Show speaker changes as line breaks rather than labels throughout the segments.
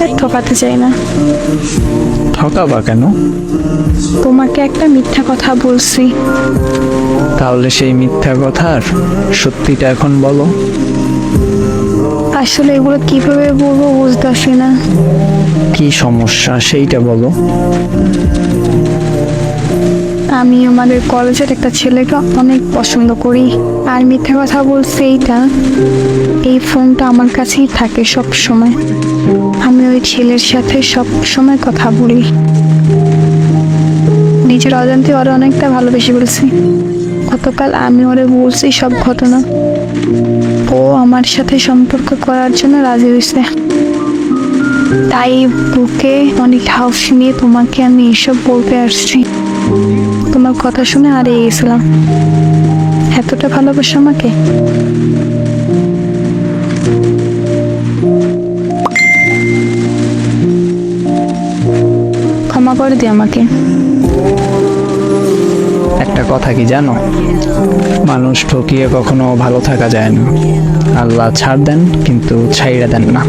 তোমাকে আর ঠকাতে চাই না।
ঠকাবা কেন?
তোমাকে একটা মিথ্যা কথা বলছি।
তাহলে সেই মিথ্যা কথার সত্যিটা এখন বলো।
আসলে এগুলো কিভাবে বলবো বুঝতেছি না।
কি সমস্যা সেইটা বলো।
আমি আমাদের কলেজের একটা ছেলেকে অনেক পছন্দ করি। আর মিথ্যা কথা বলছি এইটা, এই ফোনটা আমার কাছেই থাকে সব সময়। আমি ওই ছেলের সাথে সব সময় কথা বলি। নিজের অজান্তে ওরা অনেকটা ভালোবেসে বলছি। গতকাল আমি ওরে বলছি সব ঘটনা। ও আমার সাথে সম্পর্ক করার জন্য রাজি হয়েছে। তাই বুকে অনেক হাউস নিয়ে তোমাকে আমি এসব বলতে আসছি। তোমার কথা শুনে হারিয়ে গেছিলাম। এতটা ভালোবাসো আমাকে। ক্ষমা করে দিও আমাকে।
একটা কথা কি জানো, মানুষ ঠকিয়ে কখনো ভালো থাকা যায় না। আল্লাহ ছাড় দেন কিন্তু ছাইড়া দেন না।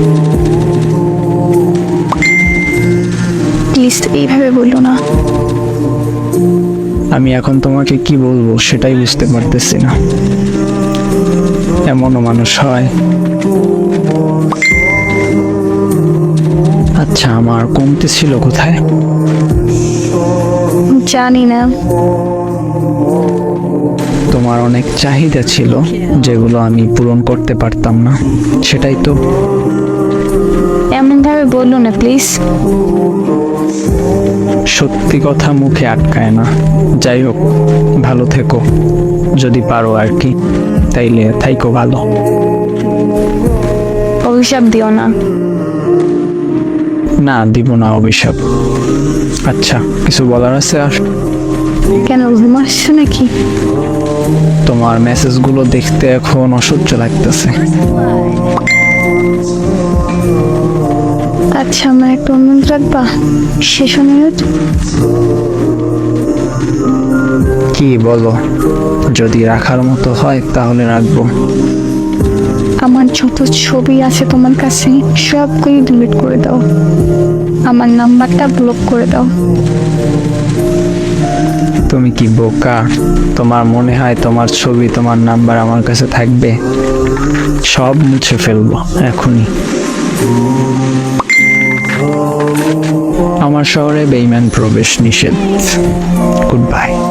প্লিজ এইভাবে বললো না।
আমি এখন তোমাকে কি বলবো সেটাই বুঝতে পারতেছি না। এমনও মানুষ হয়। আচ্ছা, আমার কমতি ছিল কোথায়?
জানি না।
তোমার অনেক চাহিদা ছিল যেগুলো আমি পূরণ করতে পারতাম না, সেটাই তো।
এমন ভাবে বললো না প্লিজ।
সত্যি কথা মুখে আটকায় না। যাই হোক, ভালো থেকো যদি পারো আর কি। তাইলে থাইকো ভালো।
অভিশাপ দিও না।
না, দিব না অভিশাপ। আচ্ছা, কিছু বলার আছে আর?
কেন ঘুম আসছে নাকি?
তোমার মেসেজগুলো দেখতে এখন অসহ্য লাগতেছে।
আচ্ছা, আমার একটা অনুরোধ রাখবা? শেষ অনুরোধ।
কি বলো? যদি রাখার মতো হয় তাহলে রাখবো।
আমার যত ছবি আছে তোমার কাছে সবগুলি ডিলিট করে দাও। আমার নাম্বারটা ব্লক করে দাও।
তুমি কি বোকা? তোমার মনে হয় তোমার ছবি, তোমার নাম্বার আমার কাছে থাকবে? সব মুছে ফেলবো এখনই। আমার শহরে বেঈমান প্রবেশ নিষেধ। Good bye.